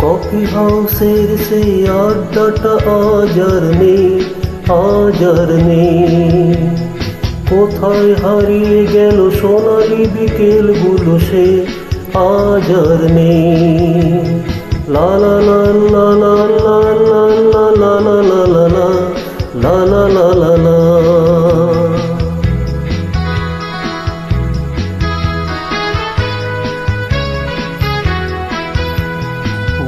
Coffee হাউসের সেই আড্ডাটা আজ আর নেই, আজ আর নেই। কোথায় হারিয়ে গেল সোনালি বিকেলগুলো, সে আজ আর নেই। লা লা লা লা লা লা লা লা লা লা লা লা লা লা লা লা লা।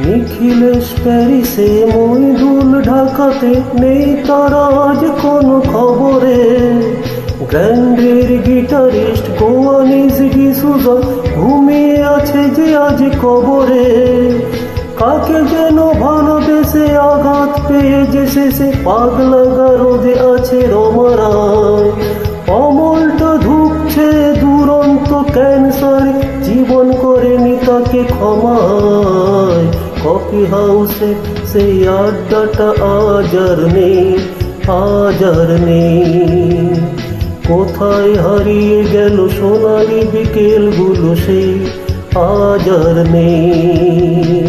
নিখিলেশ প্যারিসে, মইদুল ঢাকাতে, নেই তারা আজ কোনো খবরে। গ্র্যান্ডের গিটারিস্ট গোয়ানিজ ডিসুজা ঘুমিয়ে আছে যে আজ কবরে। কাকে যেন ভালোবেসে আঘাত পেয়ে যে শেষে পাগলা গারদে আছে রমারায়। অমলটা ধুকছে দুরন্ত ক্যান্সার, জীবন করেনি তাকে ক্ষমায়। কফি হাউসে সেই আড্ডাটা আজ আর নেই, আজ আর নেই। কোথায় হারিয়ে গেল সোনালি বিকেলগুলো, সে আজ আর নেই।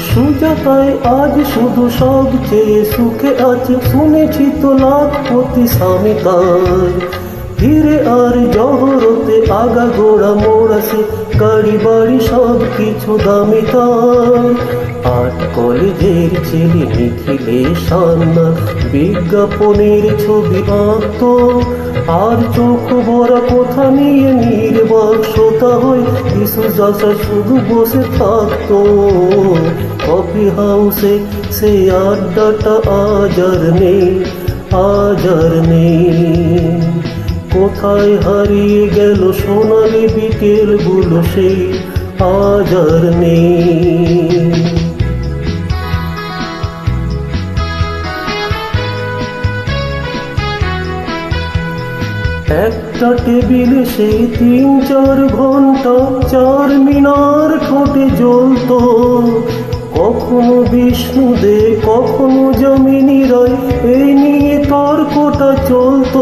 সুজাতায় আজ শুধু সবচেয়ে সুখে আছে, শুনেছি তো লাখপতি স্বামী তার। ধীরে আর জহরতে আগা গোড়া মোড়াছে, গাড়ি বাড়ি সব কিছু দামি তার। আর্ট কলেজের ছেলে নিখিলেশ সান্যাল বিজ্ঞাপনের ছবি আঁকত, আর চোখ ভরা কথা নিয়ে নির্বাক শ্রোতা হয়ে ডিসুজা শুধু বসে থাকতো। কফি হাউসে সে আড্ডাটা আজ আর নেই, আজ আর নেই। কোথায় হারিয়ে গেল সোনালি বিকেলগুলো, সে আজ আর নেই। একটা টেবিলে সেই 3-4 ঘন্টা চার মিনার ঠোঁটে জ্বলত। কখনো বিষ্ণুদে, কখনো যামিনী রায়, এই নিয়ে তর্কটা চলত।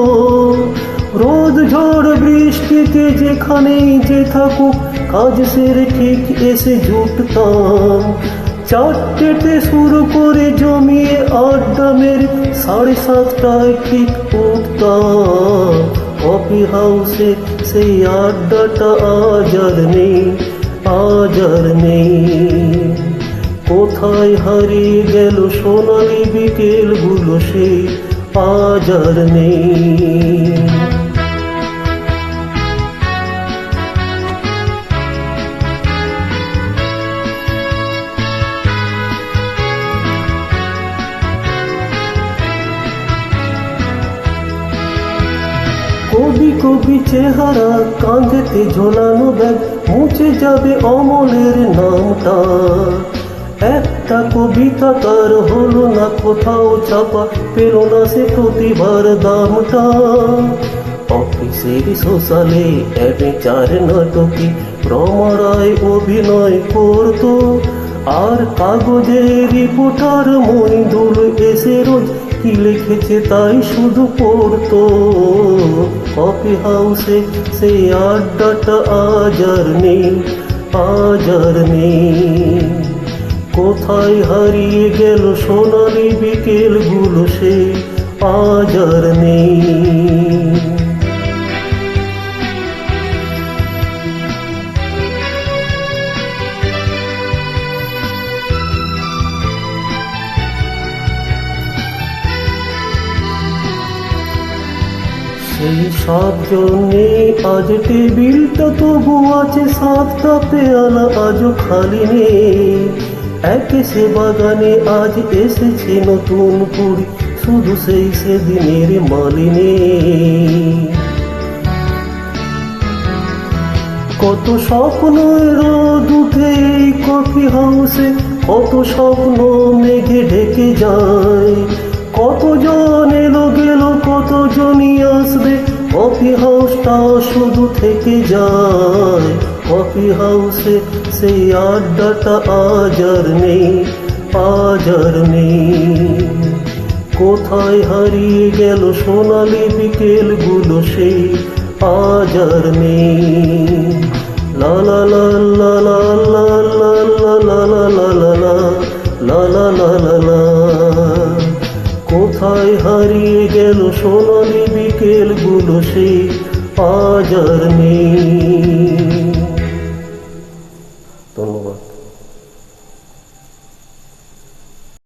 রোদ ঝড় বৃষ্টিতে যেখানেই যে থাকুক, কাজ সেরে ঠিক এসে জুটতাম। 4টেতে শুরু করে জমিয়ে আড্ডা মেরে 7:30টায় ঠিক উঠতাম। কফি হাউসে সেই আড্ডাটা আজ আর নেই, আজ আর নেই। কোথায় হারিয়ে গেল সোনালি বিকেলগুলো, সে আজ আর নেই। কবি কবি চেহারা, কাঁধেতে ঝোলানো ব্যাগ, মুছে যাবে অমলের নামটা। একটা কবিতা তার হলো না কোথাও ছাপা, পেল না সে প্রতিভার দামটা। অফিসের সোশ্যালে অ্যাডভেঞ্চার নাটকে রমারায় অভিনয় করত, আর কাগজে রিপোর্টার মইদুল এসে রোজ কি লিখেছে তাই শুধু পড়তো। কফি হাউসে সেই আড্ডাটা আজ আর নেই, আজ আর নেই। কোথায় হারিয়ে গেল সোনালি বিকেলগুলো, সে আজ আর নেই। সেই সব জন্যে আজ টেবিলটা তবু আছে, 7টা পেয়ালা আজও খালি নেই। একে সে বাগানে আজ এসেছে নতুন কুড়ি, শুধু সেই সেদিনের মালিনী। কত স্বপ্ন রোদ উঠে এই কফি হাউসে, কত স্বপ্ন মেঘে ঢেকে যায়। কতজন এলো গেল, কত শুধু থেকে যায় কফি হাউসে, সেই আড্ডাটা আজ আর নেই, আজ আর নেই। কোথায় হারিয়ে গেল সোনালি বিকেলগুলো, সেই আজ আর নেই। লা লা লা লা লা লা লা লা লা লা লা লা লা লা লা লা লা। কোথায় হারিয়ে গেল সোনালি বিকেলগুলো, সেই আজ আর নেই।